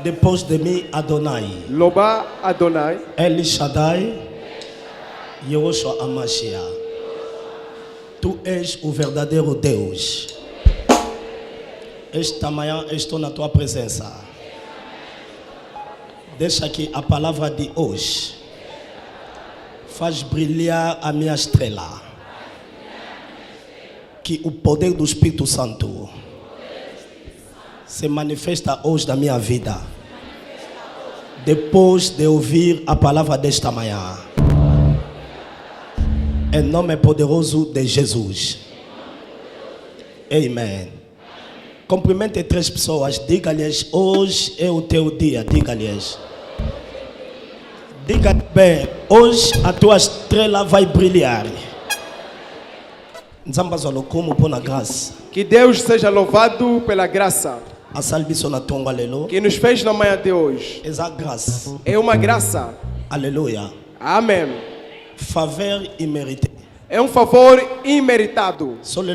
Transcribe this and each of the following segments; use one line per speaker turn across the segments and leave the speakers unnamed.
Dépose de mi Adonai.
Loba Adonai.
El Shaddai. Yehoshua Amashia. Tu és o verdadeiro Deus. Esta manhã estou na tua presença. Deixa que a palavra de hoje faz brilhar a minha estrela. Que o poder do Espírito Santo se manifesta hoje na minha vida. Depois de ouvir a palavra desta manhã. Em nome poderoso de Jesus. Amém. Cumprimente 3 pessoas. Diga-lhes, hoje é o teu dia. Diga-lhes. Diga bem, hoje a tua estrela vai brilhar.
Que Deus seja louvado pela graça
que
nos fez na manhã de hoje. É uma graça.
Aleluia.
Amém.
Favor iméritée.
É um favor imeritado.
Se
hoje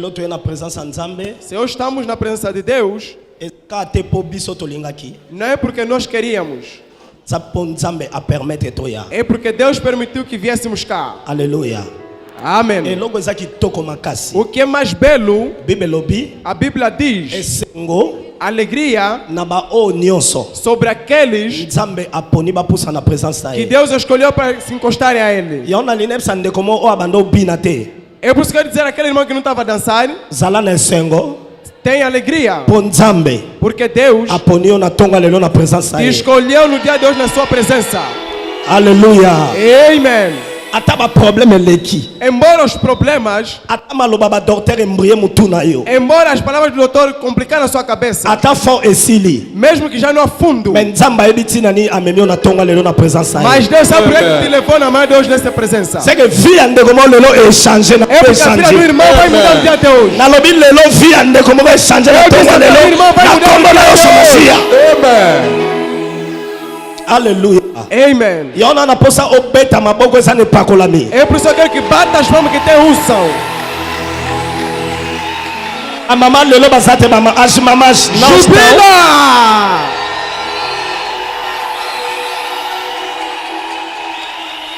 estamos na presença de Deus, não é porque nós queríamos. É porque Deus permitiu que viéssemos cá.
Aleluia.
Amém. O que é mais belo, a Bíblia diz, alegria sobre aqueles que Deus escolheu para se encostarem a Ele. É por isso que eu quero dizer àquele irmão que não estava a dançar, tem alegria, porque Deus te escolheu no dia de hoje na sua presença.
Aleluia.
Amém. Embora os problemas, embora as palavras do doutor complicaram a sua cabeça, mesmo que já não há fundo, mas Deus sabe por que te levou na mão de hoje nessa presença. É porque a vida do irmão vai mudar no dia de hoje.
Aleluia.
Amen.
É
por isso que eu quero que bata as mãos que tem unção.
A mamãe lelo basate mama as mamas não estão.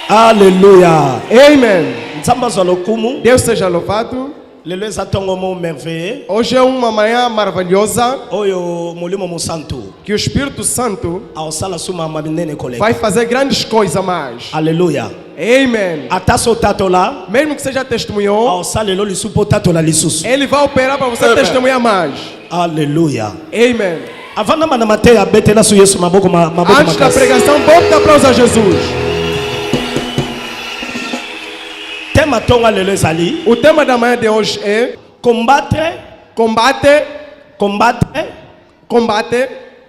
Aleluia.
Amen. Deus seja louvado. Hoje é uma manhã maravilhosa que o Espírito Santo vai fazer grandes coisas mais.
Aleluia.
Amen. Mesmo que seja testemunhou, Ele vai operar para você testemunhar mais.
Aleluia.
Amen.
Antes
da pregação, bota aplausos a Jesus. O tema da manhã de hoje é
combattre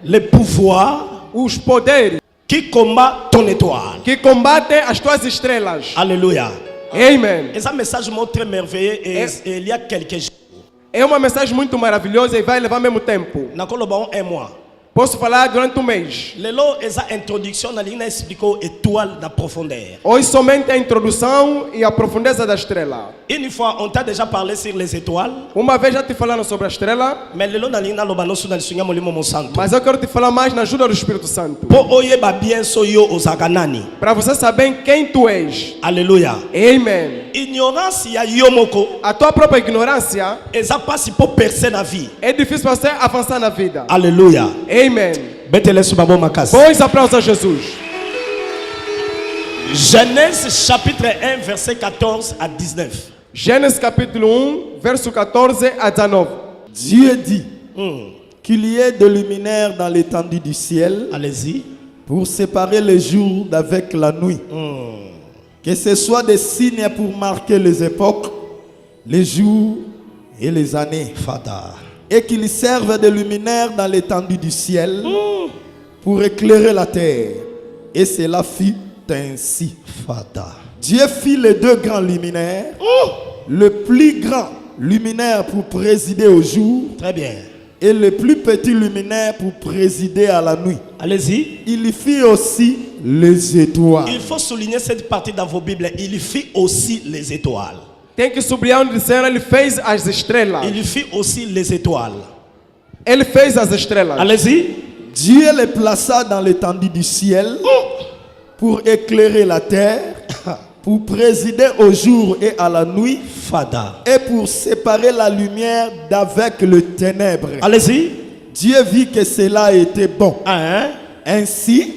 le pouvoir, os poderes
que combat ton étoile,
que combatem as tuas estrelas.
Aleluia.
Amen.
Essa mensagem muito très merveilleuse et il y a quelques jours.
É uma mensagem muito maravilhosa e vai levar mesmo tempo.
Na colobão é moi.
Posso falar durante um mês.
Lelo essa introdução na linha explicou étoile da profondeur.
Hoje somente a introdução e a profundeza da estrela.
Une fois on t'a déjà parlé sur les étoiles.
Uma vez já te falaram sobre a estrela.
Mais lelo na linha loba nosso na sunha molimo mo santo.
Mas eu quero te falar mais na ajuda do Espírito Santo.
Po oye ba bien so yo osaganani.
Para você saber quem tu és.
Aleluia.
Amen.
Ignorância yomoko.
A tua própria ignorância.
Esa passe pour percer na vie.
É difícil para você avançar na vida.
Aleluia.
Amen.
Bons
aplausos a Jesus.
Genèse chapitre 1 verset 14 à 19.
Gênesis capítulo 1 verso 14 à 19.
Dieu dit qu'il y ait des luminaires dans l'étendue du ciel.
Allez-y.
Pour séparer le jour d'avec la nuit. Que ce soit des signes pour marquer les époques, les jours et les années.
Fada.
Et qu'ils servent de luminaires dans l'étendue du ciel pour éclairer la terre. Et cela fit ainsi.
Fada.
Dieu fit les 2 grands luminaires. Le plus grand luminaire pour présider au jour.
Très bien.
Et le plus petit luminaire pour présider à la nuit.
Allez-y.
Il fit aussi les étoiles.
Il faut souligner cette partie dans vos Bibles. Il fit aussi les étoiles.
Tem que sublinhar onde disseram, ele fez as estrelas.
Il fit aussi les étoiles.
Ele fez as estrelas.
Allez-y.
Dieu les plaça dans l'étendue du ciel pour éclairer la terre, pour présider au jour et à la nuit,
Fada.
Et pour séparer la lumière d'avec le ténèbre.
Allez-y.
Dieu vit que cela était bon. Ainsi,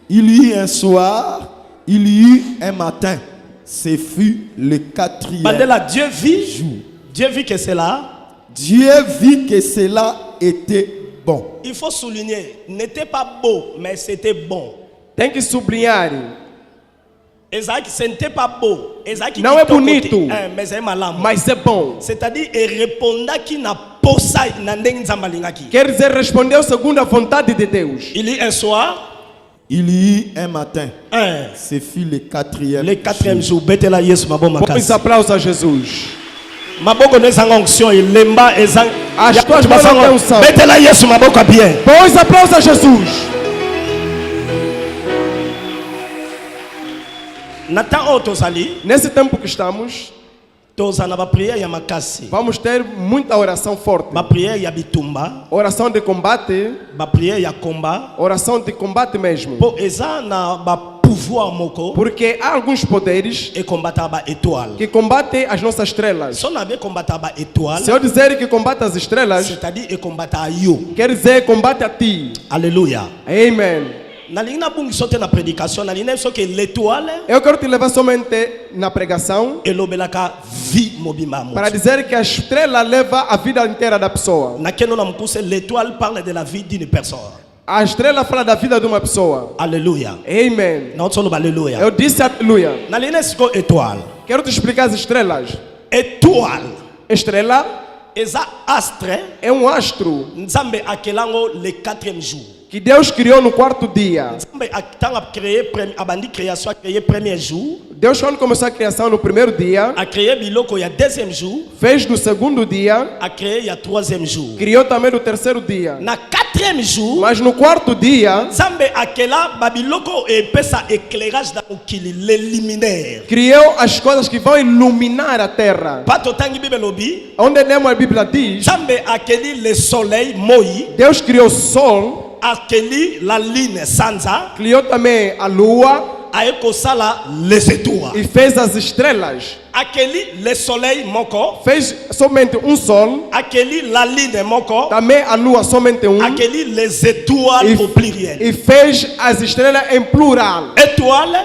il y eut un soir, il y eut un matin. Ce fut le 4e
Dieu vit,
jour.
Dieu vit que cela.
Dieu vit que cela était bon.
Il faut souligner, n'était pas beau, mais c'était bon.
Tem que sublinhar.
Isaac, ce n'était pas beau. Isaac,
não é bonito,
mas
é bom.
C'est-à-dire, il répondait qu'il n'a pas ça.
Quer dizer, respondeu segundo a vontade de Deus.
Il y a un soir.
Il y eut un matin. Ce fut le 4e.
Le 4e jour.
Vamos aplausos a Jesus.
Maboko nessa onction il lemba ezang.
As tuas mãos não são.
Betela Yesu maboko bien.
Pois aplausos a Jesus. Nesse tempo que estamos, vamos ter muita oração forte. Oração de combate. Oração de combate mesmo. Porque há alguns poderes que combatem as nossas estrelas. Se eu dizer que combate as estrelas, quer dizer combate a ti.
Aleluia.
Amen. Eu quero te levar somente na pregação para dizer que a estrela leva a vida inteira da pessoa.
L'étoile parle de la vie d'une personne.
A estrela fala da vida de uma pessoa.
Aleluia.
Amen.
Aleluia.
Eu disse aleluia.
Étoile.
Quero te explicar as estrelas.
Étoile.
Estrela
astre
é um astro.
Nzambe akelango le 4e jour.
Que Deus criou no 4º dia. Deus, quando começou a criação no 1º dia, fez no 2º dia, criou também no 3º dia. Mas no 4º dia, criou as coisas que vão iluminar a terra. Onde lemos a Bíblia diz, Deus criou o sol,
la lune sanza,
criou também a lua,
e
fez as estrelas.
Le soleil moko,
fez somente um sol,
la lune moko,
também a lua somente um,
les étoiles au pluriel,
e fez as estrelas em plural.
Étoile,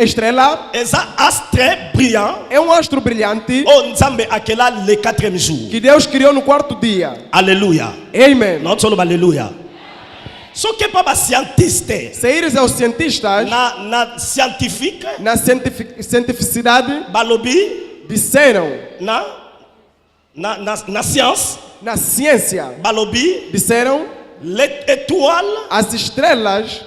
estrela,
astre brillant,
é um astro brilhante,
le 4e jour,
que Deus criou no 4º dia.
Aleluia.
Amen.
Não só aleluia. Só que para cientiste,
se ires aos cientistas,
na
cientificidade,
balobi,
disseram,
na ciência,
balobi, disseram,
l'étoile,
as estrelas,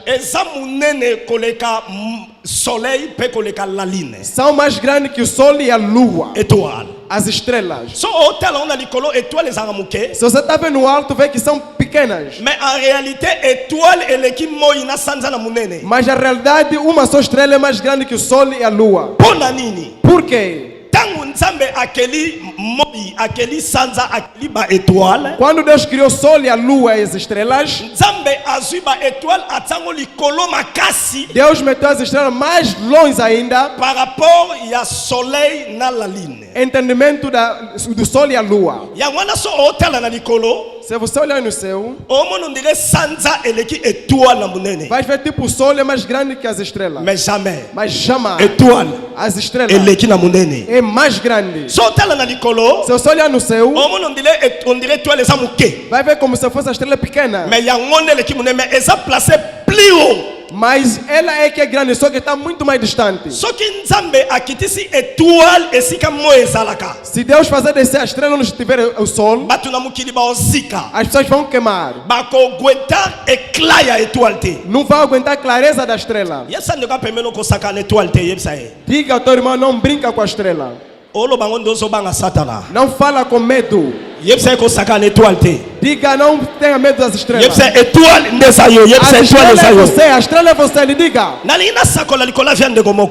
são mais grandes que o sol e a lua.
Étoile.
As estrelas.
Se
você está vendo no alto, vê que são pequenas.
Mas en réalité, étoile
mas na realidade, uma só estrela é mais grande que o sol e a lua. Por quê? Quando Deus criou o sol e a lua e as estrelas, Deus meteu as estrelas mais longe ainda,
par rapport ao soleil na la lune.
Entendimento do sol e a lua. Se você olhar no céu, vai ver tipo o sol é mais grande que as estrelas. Mas jamais.
Étoile.
As estrelas é mais grande. Se você olhar no céu, vai ver como se fosse a estrela pequena. Mas ela é que é grande, só que está muito mais distante. Se Deus fazer descer a estrela onde estiver o sol, as pessoas vão queimar. Não vão aguentar a clareza da estrela. Diga ao teu irmão, não brinca com a estrela. Não fala com medo. Diga, não tenha medo das estrelas. A estrela é você, ele diga.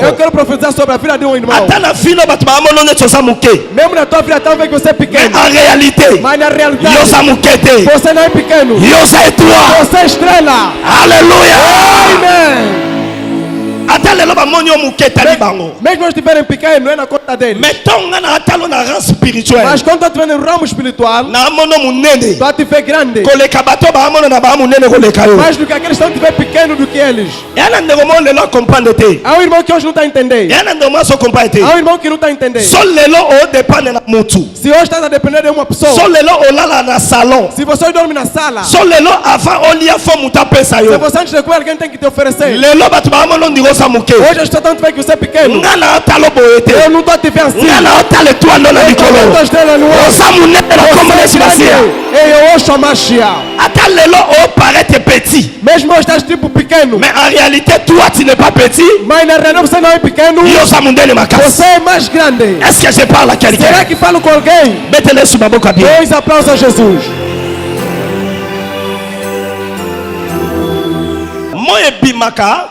Eu quero profetizar sobre a vida de um irmão. Mesmo na tua vida, talvez você é pequeno. Mas na realidade, você não é pequeno. Você é estrela.
Aleluia.
Amen. Mesmo nós estiverem pequenos, não é na conta deles. Mas quando tu estiver no ramo espiritual, tu te vê grande. Mais do que aqueles que estão pequeno do que eles. Há um irmão que hoje não está entendendo. Há um irmão que não está entendendo. Se hoje está a depender de uma pessoa. Se você dorme na sala. Se você antes de comer, alguém tem que te oferecer. Hoje as pessoas veem que você é pequeno. Eu não estou a te ver assim. Eu não estou a estrela no olho. Eu ouço a marcha. Mesmo hoje estás tipo pequeno.
Mais en réalité, toi tu n'es pas petit.
Mas na realidade você não é pequeno. Você é mais grande.
Est-ce que je parle à quelqu'un?
Será que falo com alguém?
Mettez-le sous ma boca bien.
Dois aplausos a Jesus.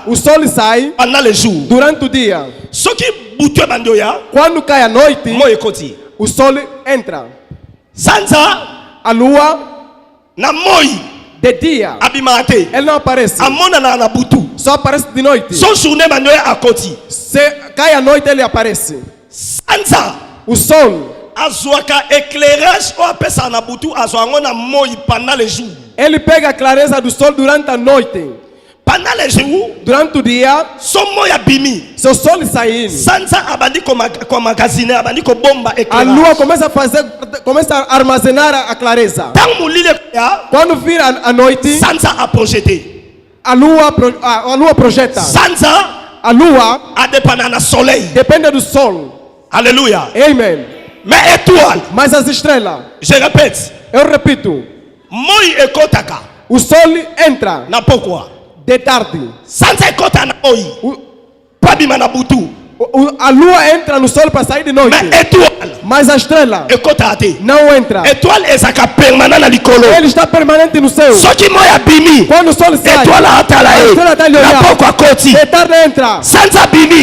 O sol sai durante o dia. Quando cai a noite, o sol entra. A lua de dia, ele não aparece. Só aparece de noite. Se cai a noite, ele aparece. O sol, ele pega a clareza do sol durante a noite. Durante o dia, se o sol sair, a lua começa a armazenar a clareza. Quando vira a noite, a lua projeta. A lua depende do sol.
Aleluia.
Amen. Mas as estrelas, eu repito, o sol entra de tarde. A lua entra no sol para sair de noite. Mas a estrela não entra. Ele está permanente no céu. Quando o sol sai, a estrela está ali olhando. De tarde entra.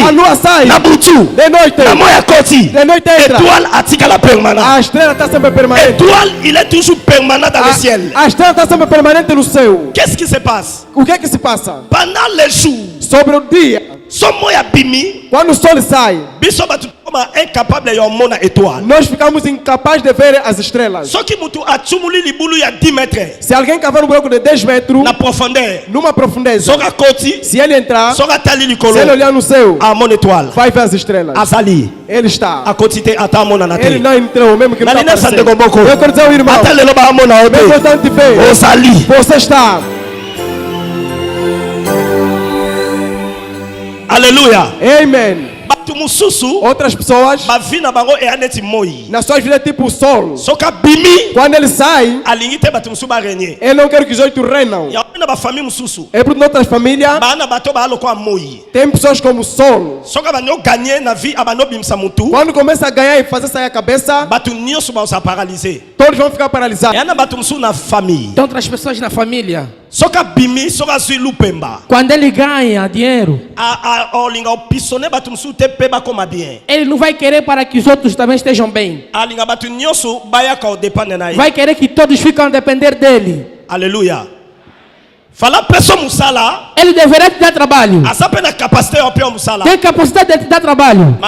A lua sai. De noite. De noite entra. A estrela está sempre permanente. A estrela está sempre permanente no céu.
Qu'est-ce qui se passe?
O que é que se passa?
Pendant les jours,
sobre o dia, quando o sol sai, nós ficamos incapazes de ver as estrelas. Se alguém cavar um buraco de 10 metros, numa profundeza, se ele entrar, se ele olhar no céu, vai ver as estrelas. Ele está. Ele não entrou, mesmo que não está aparecendo. Eu quero dizer ao irmão, mesmo tanto ver, você está.
Aleluia.
Amen. Outras pessoas, na sua vida é tipo o sol. Quando ele sai, ele não quer que os outros reinam. É para outras famílias, tem pessoas como o sol. Quando começa a ganhar e fazer sair a cabeça, todos vão ficar paralisados.
Tem outras pessoas na família. Quando ele ganha dinheiro, ele não vai querer para que os outros também estejam bem. Vai querer que todos fiquem a depender dele.
Aleluia.
Ele deverá te dar trabalho. Tem capacidade de te dar trabalho.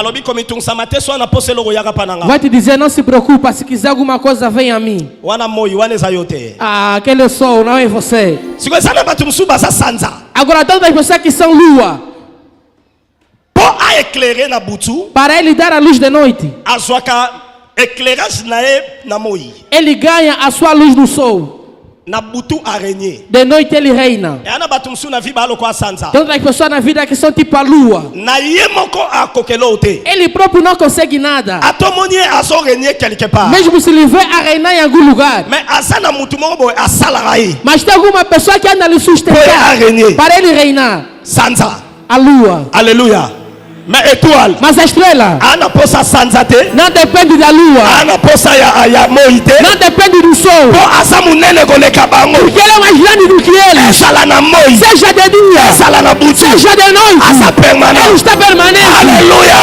Vai te dizer, não se preocupa, se quiser alguma coisa, vem a mim. Aquele sol não é você. Agora todas as pessoas que são lua, para ele dar a luz de noite, ele ganha a sua luz no sol. De noite ele reina. Tem outras pessoas na vida que são tipo a lua. Ele próprio não consegue nada. Mesmo se ele vê a reinar em algum lugar. Mas tem alguma pessoa que anda lhe sustentar para ele reinar. A lua.
Aleluia.
Mais étoile.
Mas a estrela
Ana posa sanzate.
não depende da lua.
Ana posa ya moite.
Não depende do sol.
Po asamu nene koleka bango.
Porque ele é mais grande do que ele.
Esala na moi.
Seja de dia,
Esala na butu.
seja de noite.
Asa permanent.
Ele está permanente.
Alléluia.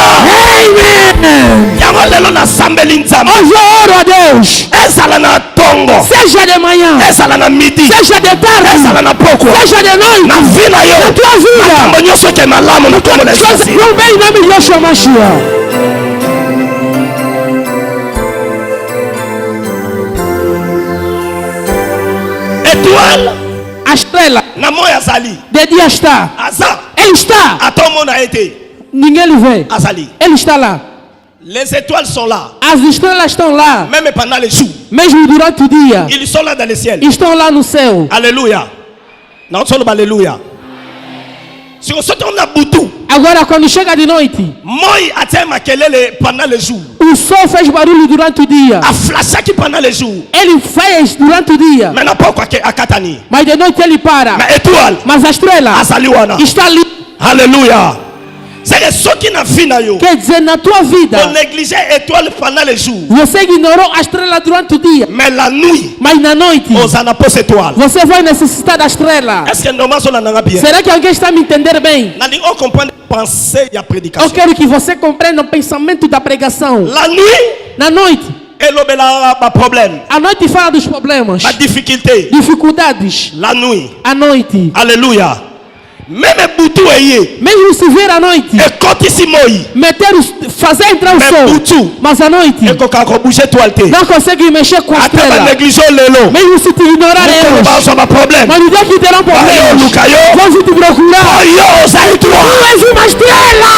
Amen.
Yango lelo na sambeli nzambe.
Hoje eu oro a Deus.
Esala na tongo.
Seja de manhã,
Esala na midi.
seja de tarde,
Esala na poko.
seja de noite.
Na vina yo.
Na tua vida.
Makambo nyonso ke malamu na kombo na
Coisas
Jésus.
vão bem em nome de Yeshua Mashiach.
Étoile.
A estrela
Na moya azali.
de dia está.
Aza.
Ele está.
Atomo na été.
Ninguém lhe vê.
Azali.
Ele está lá.
Les étoiles sont là.
As estrelas estão lá.
Même pendant les jours.
Mesmo durante o dia.
Ils sont là dans le ciel.
Estão lá no céu.
Alléluia. Non solo alléluia. Si on saute na butu.
Agora, quando chega de noite,
Moi até makelele pendant les jours.
o sol fez barulho durante o dia.
A flash aqui pendant les jours.
Ele fez durante o dia.
Mais n'a pas quoi a katani.
Mas de noite ele para.
Mais étoile.
Mas a estrela
Azali wana.
está ali.
Alléluia. C'est que ceux qui na vie na yo.
Quer dizer, na tua vida,
On négligeait étoile pendant les jours.
você ignorou a estrela durante o dia.
Mais la nuit,
Mas na noite,
on en a pas étoile.
você vai necessitar da estrela.
Est-ce que normal on en a bien?
Será que alguém está a me entender bem?
Nani on comprend penser y a
Eu
prédication.
quero que você compreenda o pensamento da pregação.
La nuit,
Na noite,
elobela ba problème,
a noite fala dos problemas,
ba difficulté.
dificuldades.
La nuit.
A noite,
Alléluia. Même butu eye.
mesmo se vir à noite,
E koti si moi.
fazer entrar o
Mais
sol,
butu.
mas à noite
E koka ko bouger toile te.
não consegue mexer com a
Ata ba
estrela.
négliger lelo.
Mesmo se te ignorar eles,
Ba so ba problème.
mas no dia que terão problemas,
Lucayo.
vão te procurar.
Yo za
Tu
étoile.
és uma estrela!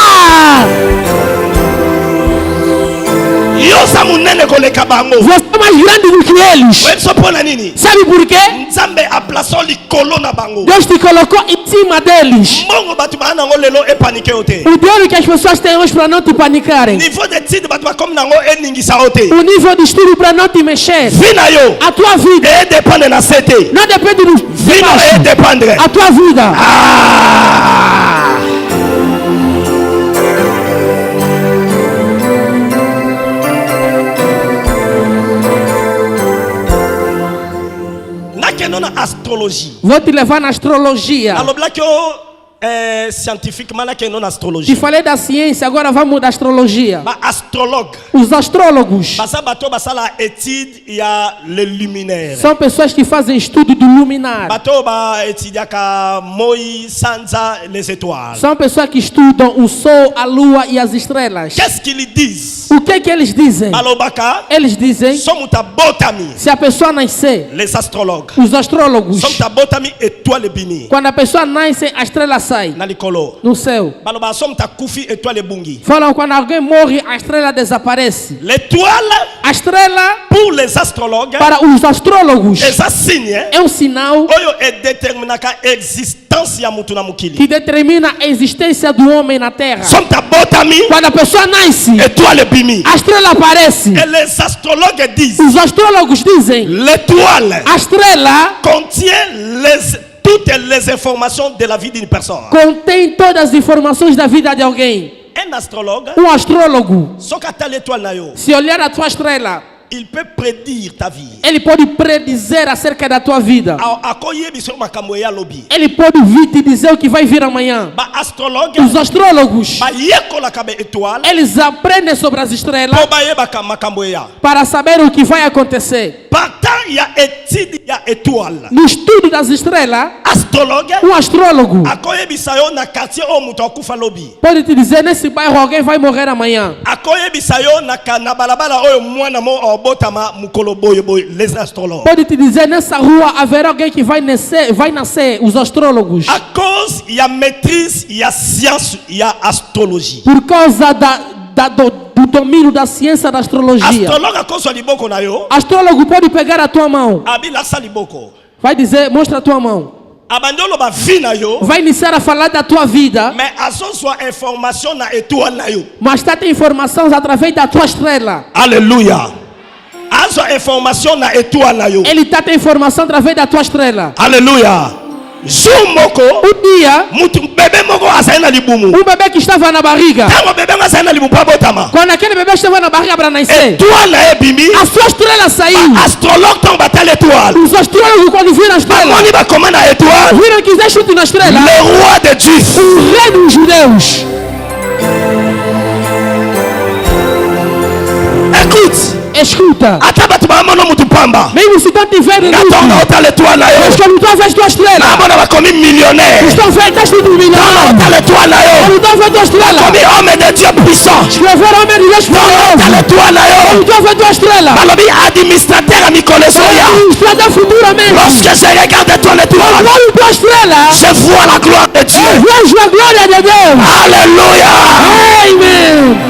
Yo za munene koleka bango.
Você é mais grande do que eles.
Wewe so pona nini?
Sabe por quê?
Nzambe a plaço likolo na bango.
Deus te colocou em cima deles.
Mongo batu ba nango lelo e paniquer ote.
O dinheiro que as pessoas têm hoje para não te panicarem.
Niveau de titre batu ba comme nango e ningisa ote.
O nível de estudo para não te mexer.
Vina yo.
A tua vida
E depende na sete.
não depende do
Vino e dependre.
A tua vida.
Ah! Nakeno na astrologie.
Vou te levar na astrologia.
Alors là que scientifiquement nakeno na
Te
astrologie.
falei da ciência, agora vamos da astrologia.
Ba astrologue.
Os astrólogos
Basa bato basala étude il y a le luminaire.
são pessoas que fazem estudo do luminar.
Bato ba étude ka moi sanza les étoiles.
São pessoas que estudam o sol, a lua e as estrelas.
Qu'est-ce qu'ils disent?
O que é que eles dizem?
Balobaka
Eles dizem,
somuta botami.
se a pessoa nascer,
Les astrologues.
os astrólogos,
Somuta botami étoile bini.
quando a pessoa nasce, a estrela sai
Na likolo.
no céu.
Baloba somuta kufi étoile bungi.
Falam quando alguém morre, a estrela desaparece.
L'étoile
A estrela,
pour les astrologues
para os astrólogos,
est un signe.
é um sinal
Oyo est déterminé ka existence ya mutu na mukili.
que determina a existência do homem na Terra.
Somuta botami
Quando a pessoa nasce,
étoile bimi.
a estrela aparece.
Et les astrologues disent
Os astrólogos dizem,
l'étoile
a estrela
contient toutes les informations de la vie d'une personne.
contém todas as informações da vida de alguém.
Un astrologue,
Astrólogo,
só que a l'étoile na yo,
se olhar a tua estrela,
il peut prédire ta vie.
ele pode predizer acerca da tua vida.
Akoyebi so makambo ya lobby.
Ele pode vir te dizer o que vai vir amanhã.
Ba astrologue,
Os astrólogos,
ba yekola ka be étoile,
eles aprendem sobre as estrelas
po ba yeba ka makambo ya.
para saber o que vai acontecer.
Partant ya étude ya étoile.
No estudo das estrelas,
Astrologue,
astrólogo
akoyebi sayo na quartier o mutu akufa lobby.
pode te dizer nesse bairro alguém vai morrer amanhã.
Akoyebi sayo na balabala oyo mwana mo obotama mukolo boyo boyo les astrologues.
Pode te dizer nessa rua haverá alguém que vai nascer, os astrólogos.
À cause il y a maîtrise, il y a science, il y a astrologie.
Por causa do domínio da ciência da astrologia.
Astrologue a cause liboko na yo.
Astrólogo pode pegar a tua mão,
Abila saliboko.
vai dizer, mostra a tua mão.
Abandolo ba vie na yo.
Vai iniciar a falar da tua vida,
Mais à son soit information na étoile na yo.
mas está tem informações através da tua estrela.
Alléluia. À son information na étoile na yo.
Ele está tem informação através da tua estrela.
Alléluia. Jour moko.
Um dia,
Mutu bébé moko asa
Um bebê que estava na barriga. Quando aquele bebê estava na barriga para nascer, a sua estrela saiu. Os astrólogos, quando viram a estrela, viram que existe na estrela
le roi des Juifs,
o rei dos judeus.
Écoute.
Escuta. Mesmo se não tiver mas quando tu vês tua estrela, estão feitas tudo milionário. Quando tu vês tua estrela,
homme de Dieu puissant,
escrever homem de Deus poderoso. Quando tu vês tua estrela,
administrateur
administrador futuramente.
Lorsque je regarde ton étoile,
tua estrela,
je vois la gloire de Dieu.
Vejo a glória de Deus.
Alléluia.
Amen.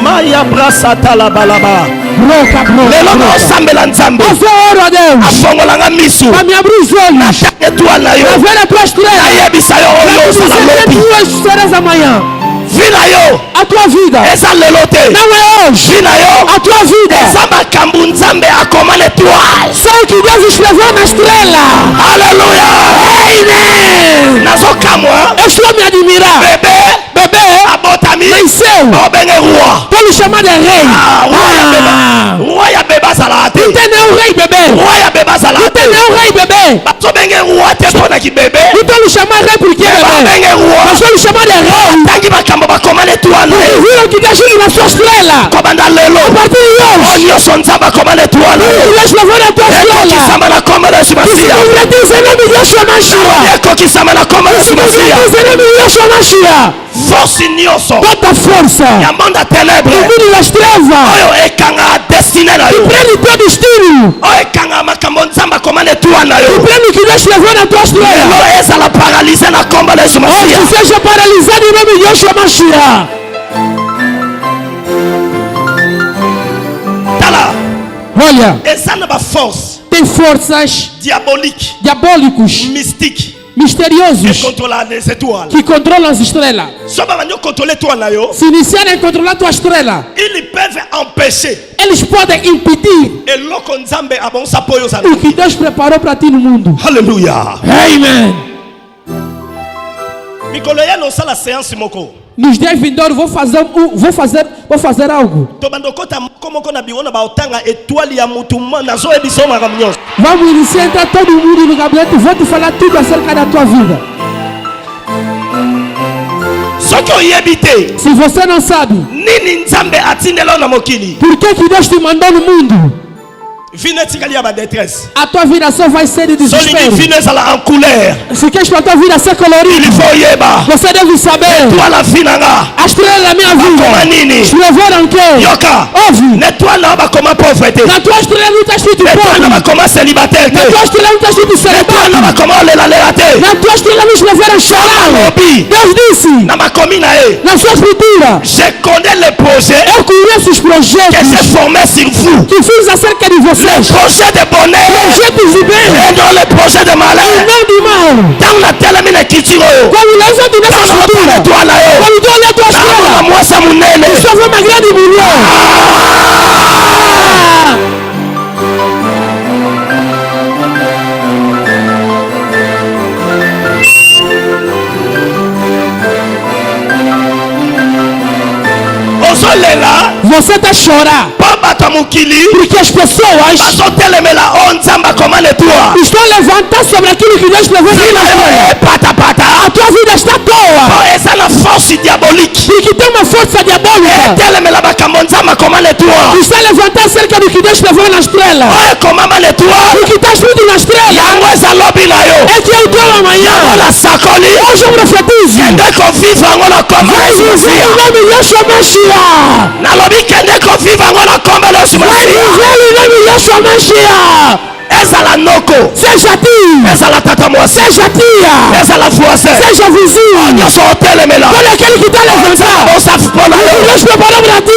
Maya brasata la balaba.
Broca.
Lelo na osambela nzambe.
Oro a Deus.
Afongolanga misu.
Para me abrir os olhos.
Étoile na yo.
Para ver a tua estrela.
Ayebisa yo oyo sala lobi.
Tuas serás amanhã.
Vina yo.
A tua vida.
Esa lelo te.
Não é hoje.
Vina yo.
A tua vida.
Esa makambu nzambe akoma l'étoile.
Sei que Deus escreveu na estrela.
Alléluia.
Amen.
Nazokamwa.
Eu estou me admirar. Bebê.
Abotami.
Nasceu.
Obenge roi.
Tô lhe chamando de rei.
Roi ya beba salate.
Não tem nenhum rei bebê.
Roi ya beba salate.
Não tem nenhum rei bebê.
Batobenge roi te pona ki bebê.
Não tô lhe chamando rei porque é bebê.
Obenge roi.
Mas tô lhe chamando de rei.
Tangi bakamba bakoma l'étoile.
Viram que Deus chega na sua estrela.
Kobanda lelo.
A partir de hoje.
Onyo sonzaba koma l'étoile.
Deus levou na tua estrela.
Kisama na koma de Shimashia.
Concretiza em nome de Yeshua Mashiach.
Eko kisama na koma de Shimashia.
Concretiza em nome de Yeshua Mashiach.
Force nyoso.
Toda força.
Ya monde ténèbres.
O mundo das trevas.
Oyo ekanga destiné na yo.
Prende teu destino.
Oyo ekanga makambo nzamba koma l'étoile na yo.
Prende que Deus levou na tua estrela.
Lelo eza la paralysé na koma de Shimashia.
Que seja paralisado em nome de Yeshua Mashiach.
Tala.
Olha.
Eza na ba force.
Tem forças diabólicos, misteriosos que controlam as estrelas. Se iniciarem a controlar tua estrela, eles podem impedir o que Deus preparou para ti no mundo.
Aleluia.
Amen. Nos dias vindouros vou fazer algo. Vamos iniciar a entrar todo mundo no gabinete e vou te falar tudo acerca da tua vida. Se você não sabe por que Deus te mandou no mundo, a tua vida só vai ser de desespero. Se queres para a tua vida ser colorida, você deve saber. A estrela da minha vida escreveram que ouve. Na tua estrela não está escrito pobre. Na tua estrela não está escrito celibato. Na tua estrela não escreveram chorar. Deus disse na sua escritura: eu conheço os projetos que fiz acerca de você.
Le projet de bonheur et non le projet de malheur. Dans la télémine qui tire. Quand tu
você está chorando porque as pessoas estão levantando sobre aquilo que Deus levou na vida. A tua vida está à toa porque tem uma força diabólica que está levantando acerca do que Deus levou na estrela. O que está escrito na estrela é que é o teu amanhã. Hoje eu profetizo. Vai viver em nome de Yeshua Mashiach.
Ezala noko,
seja tia,
ezala tata mwasi,
seja tia,
ezala voisin,
seja vizinho,
nyoso otelemela,
olha aquele que está levantando,
Deus preparou para ti,